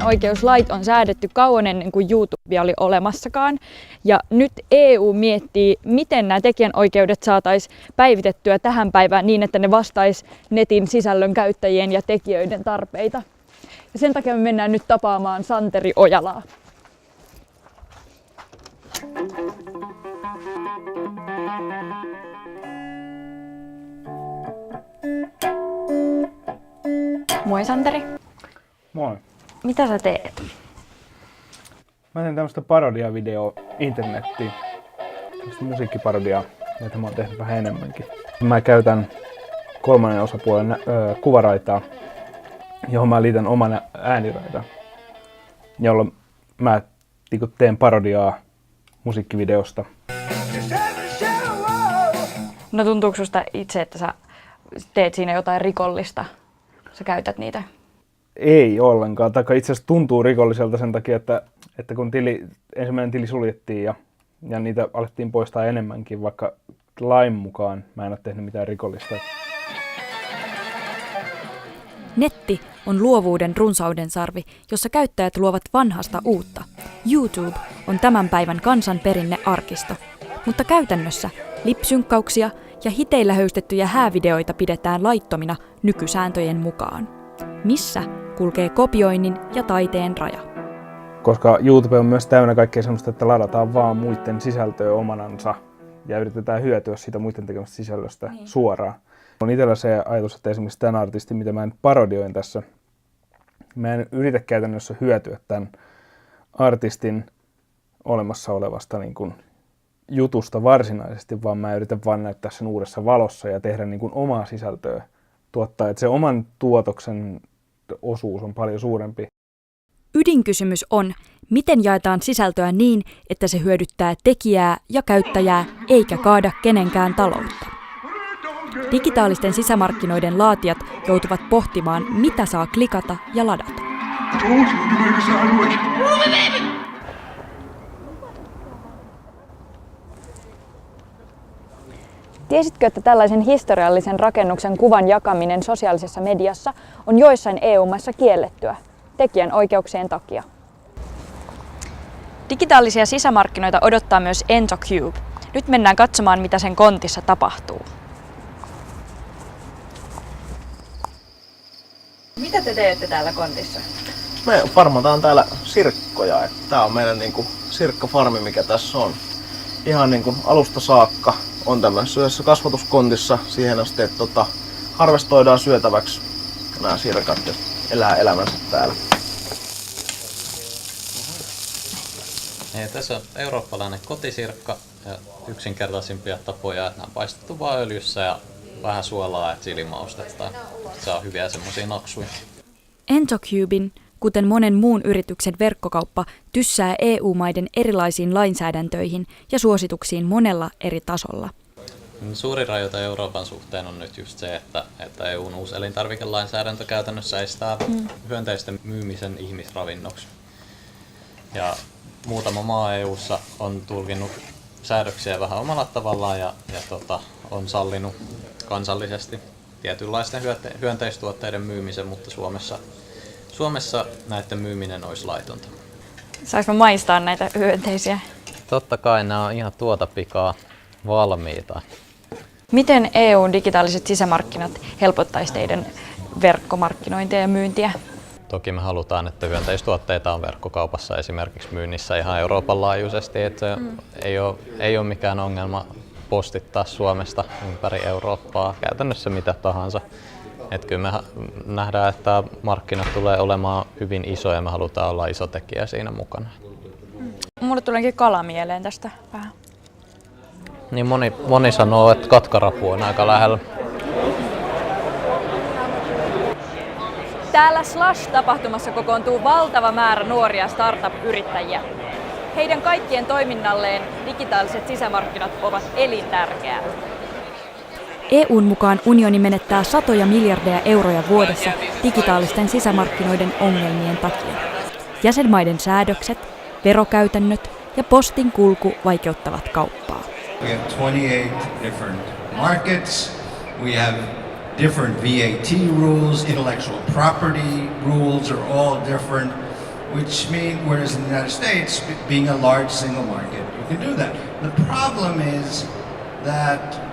tekijänoikeuslait on säädetty kauan ennen kuin YouTube oli olemassakaan. Ja nyt EU miettii, miten nämä tekijänoikeudet saataisiin päivitettyä tähän päivään niin, että ne vastaisi netin sisällön käyttäjien ja tekijöiden tarpeita. Ja sen takia me mennään nyt tapaamaan Santeri Ojalaa. Moi Santeri. Moi. Mitä sä teet? Mä teen tämmöstä parodiavideoa internettiin. Tämmöstä musiikkiparodiaa, joita mä oon tehnyt vähän enemmänkin. Mä käytän kolmannen osapuolen kuvaraitaa, johon mä liitän oman ääniraidan, jolloin mä teen parodiaa musiikkivideosta. No tuntuuko susta itse, että sä teet siinä jotain rikollista? Sä käytät niitä? Ei ollenkaan. Itse asiassa tuntuu rikolliselta sen takia, että kun ensimmäinen tili suljettiin ja niitä alettiin poistaa enemmänkin, vaikka lain mukaan mä en ole tehnyt mitään rikollista. Netti on luovuuden runsauden sarvi, jossa käyttäjät luovat vanhasta uutta. YouTube on tämän päivän kansanperinnearkisto. Mutta käytännössä lipsynkkauksia ja hiteillä höystettyjä häävideoita pidetään laittomina nykysääntöjen mukaan. Missä kulkee kopioinnin ja taiteen raja? Koska YouTube on myös täynnä kaikkea sellaista, että ladataan vaan muiden sisältöä omanansa ja yritetään hyötyä siitä muiden tekemästä sisällöstä suoraan. On itsellä se ajatus, että esimerkiksi tämän artistin, mitä mä nyt parodioin tässä, mä en yritä käytännössä hyötyä tämän artistin olemassa olevasta niin kuin jutusta varsinaisesti, vaan mä yritän vaan näyttää sen uudessa valossa ja tehdä niin kuin omaa sisältöä tuottaa, että se oman tuotoksen osuus on paljon suurempi. Ydinkysymys on, miten jaetaan sisältöä niin, että se hyödyttää tekijää ja käyttäjää eikä kaada kenenkään taloutta. Digitaalisten sisämarkkinoiden laatijat joutuvat pohtimaan, mitä saa klikata ja ladata. Tiesitkö, että tällaisen historiallisen rakennuksen kuvan jakaminen sosiaalisessa mediassa on joissain EU-maissa kiellettyä tekijänoikeuksien takia? Digitaalisia sisämarkkinoita odottaa myös EntoCube. Nyt mennään katsomaan, mitä sen kontissa tapahtuu. Mitä te teette täällä kontissa? Me farmataan täällä sirkkoja. Tää on meidän sirkkafarmi, mikä tässä on. Ihan alusta saakka on tämmöisessä kasvatuskontissa siihen asti, että harvestoidaan syötäväksi nämä sirkat ja elää elämänsä täällä. Tässä on eurooppalainen kotisirkka ja yksinkertaisimpia tapoja, että nämä on paistettu vaan öljyssä ja vähän suolaa ja chilimaustetta. Se on hyviä semmosia naksuja. EntoCuben, kuten monen muun yrityksen verkkokauppa, tyssää EU-maiden erilaisiin lainsäädäntöihin ja suosituksiin monella eri tasolla. Suuri rajoite Euroopan suhteen on nyt just se, että EUn uusi elintarvikelainsäädäntö käytännössä estää hyönteisten myymisen ihmisravinnoksi. Ja muutama maa EU:ssa on tulkinnut säädöksiä vähän omalla tavallaan ja on sallinut kansallisesti tietynlaisten hyönteistuotteiden myymisen, mutta Suomessa näiden myyminen olisi laitonta. Saanko mä maistaa näitä hyönteisiä? Totta kai nämä on ihan tuota pikaa valmiita. Miten EUn digitaaliset sisämarkkinat helpottaisi teidän verkkomarkkinointia ja myyntiä? Toki me halutaan, että hyönteistuotteita on verkkokaupassa esimerkiksi myynnissä ihan Euroopan laajuisesti. Että ei ole mikään ongelma postittaa Suomesta ympäri Eurooppaa käytännössä mitä tahansa. Että kyllä me nähdään, että markkinat tulee olemaan hyvin iso ja me halutaan olla iso tekijä siinä mukana. Mulle tuleekin kala mieleen tästä vähän. Niin moni sanoo, että katkarapu on aika lähellä. Täällä Slash-tapahtumassa kokoontuu valtava määrä nuoria startup-yrittäjiä. Heidän kaikkien toiminnalleen digitaaliset sisämarkkinat ovat elintärkeää. EUn mukaan unioni menettää satoja miljardeja euroja vuodessa digitaalisten sisämarkkinoiden ongelmien takia. Jäsenmaiden säädökset, verokäytännöt ja postin kulku vaikeuttavat kauppaa. We have 28 different markets. We have different VAT rules, intellectual property rules are all different. whereas in the United States, being a large single market, you can do that. The problem is that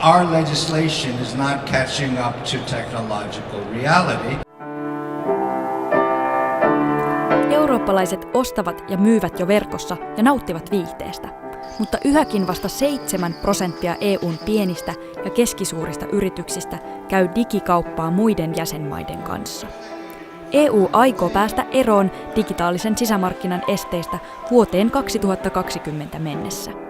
our legislation is not catching up to technological reality. Eurooppalaiset ostavat ja myyvät jo verkossa ja nauttivat viihteestä, mutta yhäkin vasta 7% EUn pienistä ja keskisuurista yrityksistä käy digikauppaa muiden jäsenmaiden kanssa. EU aikoo päästä eroon digitaalisen sisämarkkinan esteistä vuoteen 2020 mennessä.